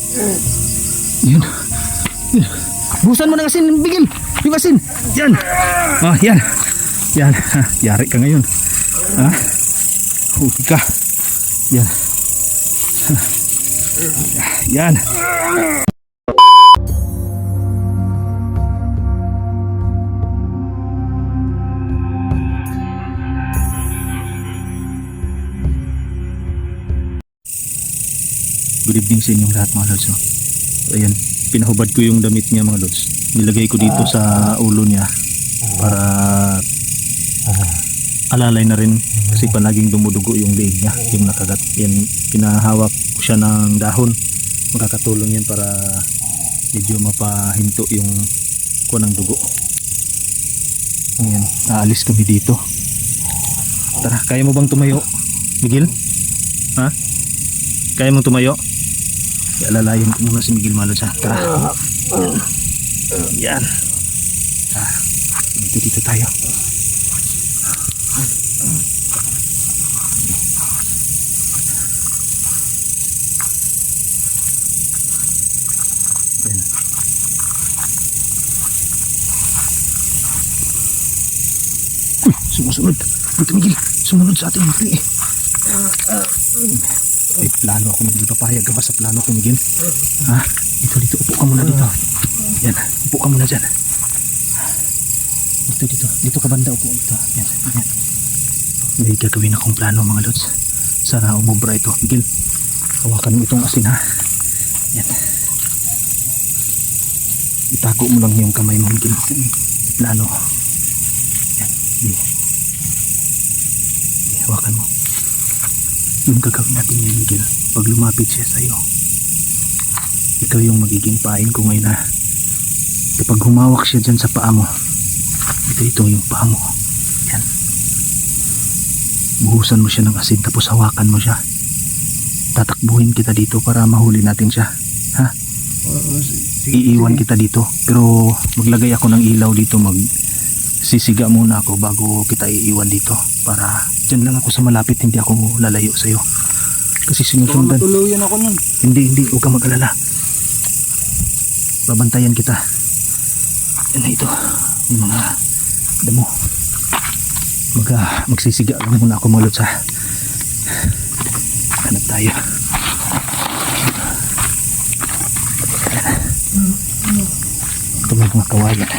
Yan. Yan. Busan mo ng asin, bigil. Yung asin. Yan. Ah, yan. Yan. Ha, yari ka ngayon. Ha? Huli ka. Yan. Ha. Yan. Good evening sa inyong lahat mga lods. So, ayan, pinahubad ko yung damit niya mga lods. Nilagay ko dito sa ulo niya para alalay na rin kasi palaging dumudugo yung leeg niya, yung nakagat. Yan, pinahawak ko siya ng dahon. Makakatulong yan para medyo mapahinto yung kuha ng dugo. Ayan, aalis kami dito. Tara, kaya mo bang tumayo, Miguel? Ha? Kaya mong tumayo? Alalayan ko muna si Miguel Malo sa. Tara. Yan. Ah, dito tayo. Yan. Uy, sumusunod. Dito Miguel, sumunod sa atin. May plano ako, hindi papayag ka ba sa plano ko, Miguel? Ha? Dito, upo ka muna dito. Yan, upo ka muna dyan. Dito ka banda, upo dito. Yan. May gagawin akong plano mga lods. Sana umubra ito, Miguel. Hawakan mo itong asin ha. Yan. Itago mo lang yung kamay mo, Miguel. May plano. Yan, hawakan mo. Yung gagawin natin yan, Miguel, pag lumapit siya sa'yo, ikaw yung magiging pain ko ngayon ha. Kapag humawak siya dyan sa paa mo, ito yung paa mo. Yan. Buhusan mo siya ng asin tapos hawakan mo siya. Tatakbuhin kita dito para mahuli natin siya. Ha? Iiwan kita dito. Pero maglagay ako ng ilaw dito. Magsisiga muna ako bago kita iiwan dito. Para dyan lang ako sa malapit, hindi ako lalayo sa'yo. Kasi sinusundan. Matuluyan ako nun. Hindi, huwag kang mag-alala. Babantayan kita. Yan na ito. Yung mga damo. Magsisiga lang muna ako mga lods ha. Hanap tayo. Ito may mga kawayan.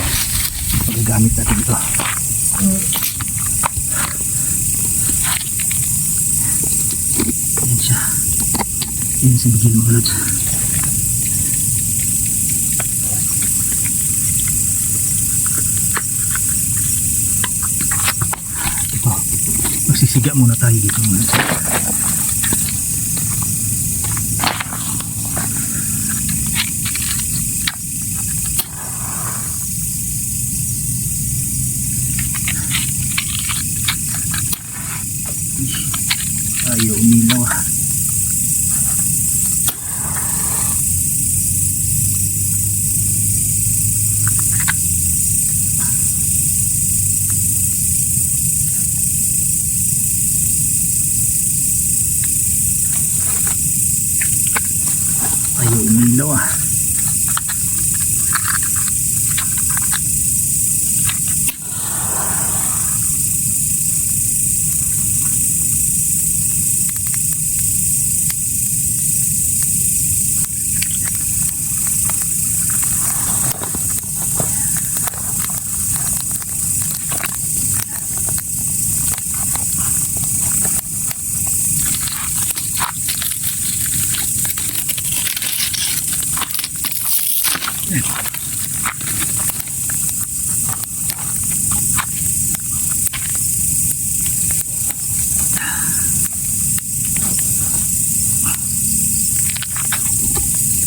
Magagamit natin ito. Yan siya. Yan si Miguel mga lods. Ito. Magsisiga muna tayo dito mga lods. Ayaw umilaw ha. Ayaw umilaw ha.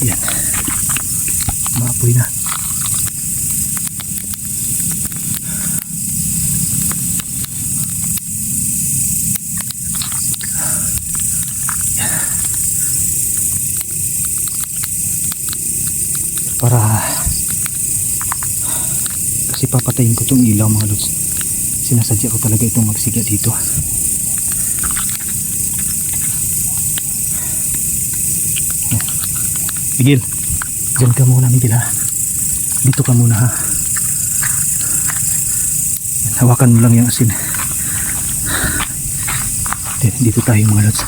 Yan. Maapoy na. Para kasi papatayin ko itong ilaw mga lods. Sinasadya ko talaga itong magsiga dito. Miguel, dyan ka muna Miguel ha. Dito ka muna ha. Yan, hawakan mo lang yung asin. Dito tayo mga lods.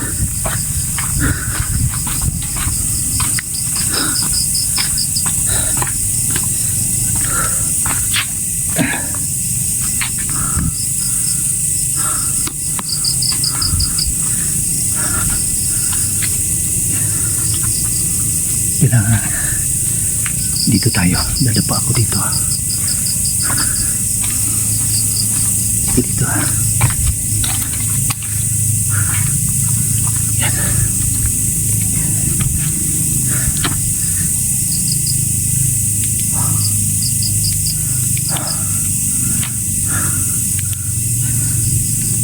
Kailangan dito tayo. Dadapa ako dito. Dito ha. Yan.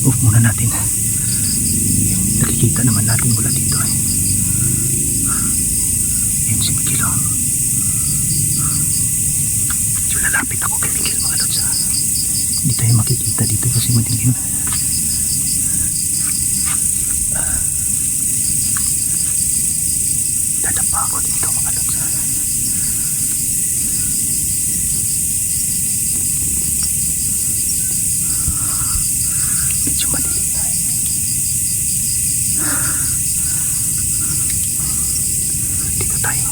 Off muna natin. Nakikita naman natin mula dito eh. Ayan si Miguel oh. So lalapit ako kay Miguel mga lods ha. Hindi tayo makikita dito kasi madilim. Dadapa ako dito mga lods ha. Medyo madilim na eh. Dito tayo.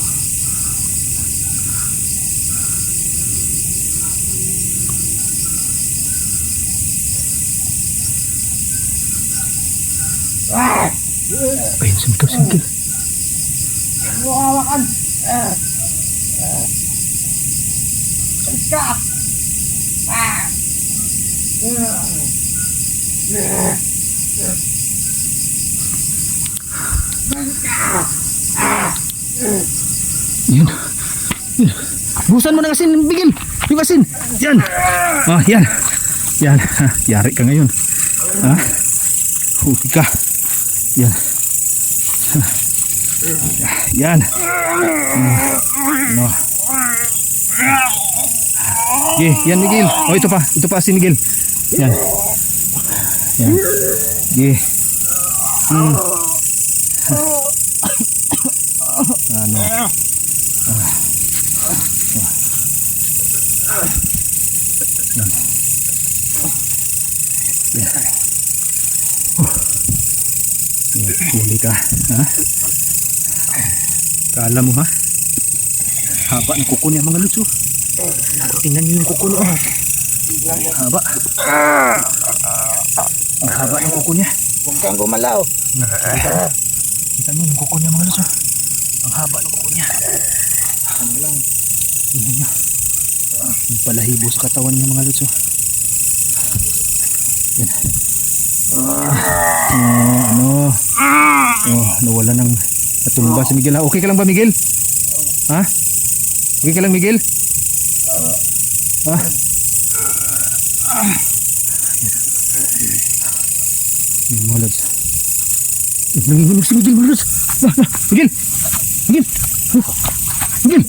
Ayun, sumikil. Hawakan. Salika. Yun. Busan mo ng asin, Miguel. Yung asin. Yan. Ah, yan. Yan. Ha, yari ka ngayon. Ha? Huli ka. Yan. Yan. No. Okay, yan Miguel. Oh, ito pa. Ito pa si Miguel. Yan. Yan. Okay. Ano? Yan. Yan. Yan. Huli ka. Ha? Kala mo ha? Haba ng kuko niya mga lutso. Tingnan niyo yung kuko niya. Haba. Ang haba ng kuko niya. Huwag kang gumalaw. Kita niyo yung kuko niya mga lutso. Ang haba ng kuko niya. Ano lang. Tingnan niyo. Yung palahibo sa katawan niya mga lutso. Yan. Ano? Oh, nawala ng natumba si Miguel ha. Okay ka lang ba Miguel? Ha? Okay ka lang Miguel? Ha? Yan mga lods. Nanginginig si Miguel mga lods. Miguel! Miguel! Miguel!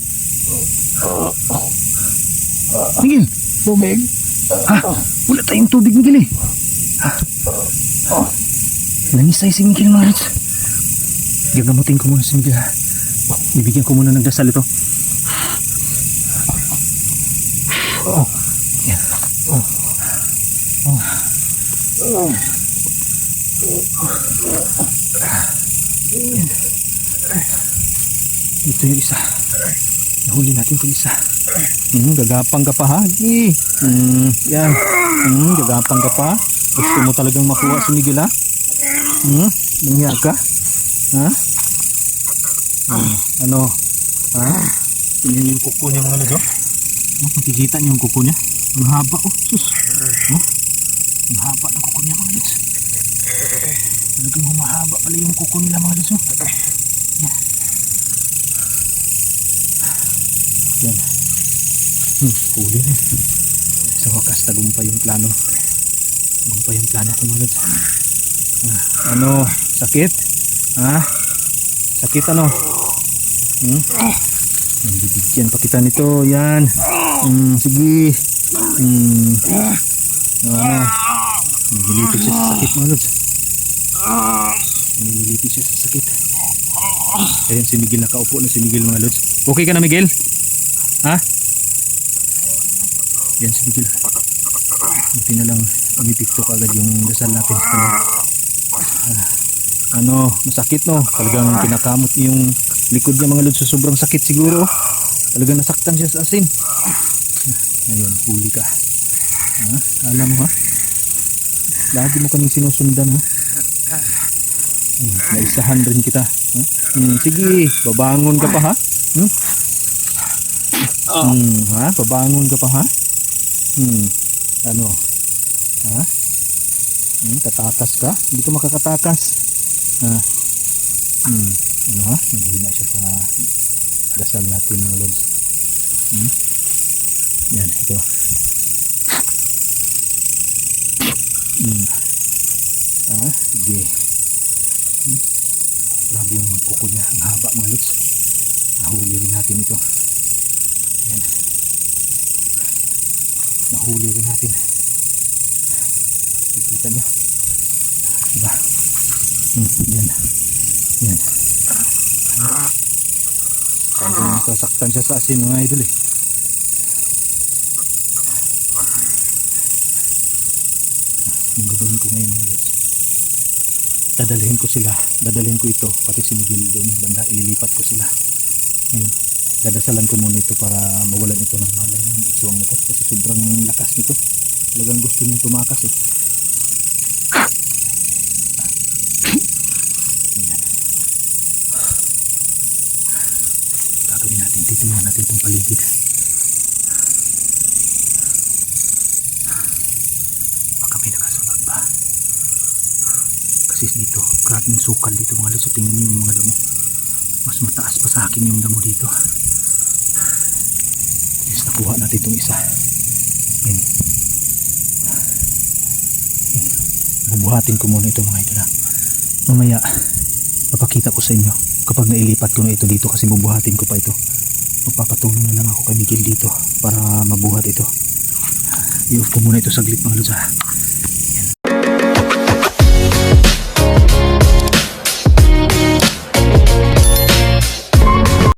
Miguel! Tubig. Ha? Wala tayong tubig Miguel eh. Ha? Nangisay si Miguel mga lods. Gagamutin ko muna si Miguel ha. Bibigyan ko muna ng dasal ito. Yan. Yan. Ito yung isa. Nahuli natin itong isa. Gagapang ka pa ha. Yan. Gagapang ka pa. Gusto mo talagang makuha si Miguel ha? Nangyag ka? Ha? Ano? Ha? Tingnan yung kuko niya mga lods. Makikita niyo yung kuko niya. Ang haba oh. Sus. Ang haba ng kuko niya mga lods. Talagang humahaba pala yung kuko nila mga lods. Yan. Yan. Huli rin. Sa wakas tagumpay yung plano. Tagumpay yung plano ko mga lods. Ano? Sakit? Ha? Sakit ano? Bibigyan pa kita nito. Yan. Sige. Ano? Nililipit siya sa sakit mga lods. Nililipit siya sa sakit. Ayan si Miguel, nakaupo na si Miguel mga lods. Okay ka na Miguel? Ha? Yan si Miguel. Buti na lang umitiktok agad yung dasal natin. Masakit no? Talagang kinakamot niya yung likod niya mga lods. So, sobrang sakit siguro. Talagang nasaktan siya sa asin. Ayun, huli ka. Alam mo ha? Lagi mo kaming sinusundan ha? Naisahan rin kita. Sige, babangon ka pa ha? Babangon ka pa ha? Ano? Ha? Tatakas ka? Hindi ka makakatakas. Ano ha? Nanghina siya sa dasal natin mga lods. Yan, ito. Sige. Grabe yung kuko niya. Ang haba mga lods. Nahuli rin natin ito. Yan. Nahuli rin natin. Kikita nyo. Diba? Yan. Yan. Talagang nasasaktan siya sa asin mga idol eh. Yung gagawin ko ngayon mga lods. Dadalhin ko sila. Dadalhin ko ito. Pati si Miguel doon. Banda ililipat ko sila. Ngayon. Dadasalan ko muna ito para mawalan ito ng malay ng aswang nito. Kasi sobrang lakas nito. Talagang gusto niyang tumakas eh. Gagawin natin. Titingnan natin itong paligid. Baka may nakasunod pa. Kasi dito, grabing sukal dito mga lods. So tingnan niyo yung mga damo. Mas mataas pa sa akin yung damo dito. Yes, nakuha natin itong isa. Ayan. Bubuhatin ko muna ito mga idol ha. Mamaya papakita ko sa inyo kapag nailipat ko na ito dito kasi bubuhatin ko pa ito. Magpapatulong na lang ako kay Miguel dito para mabuhat ito. I-off ko muna ito saglit mga lods ha.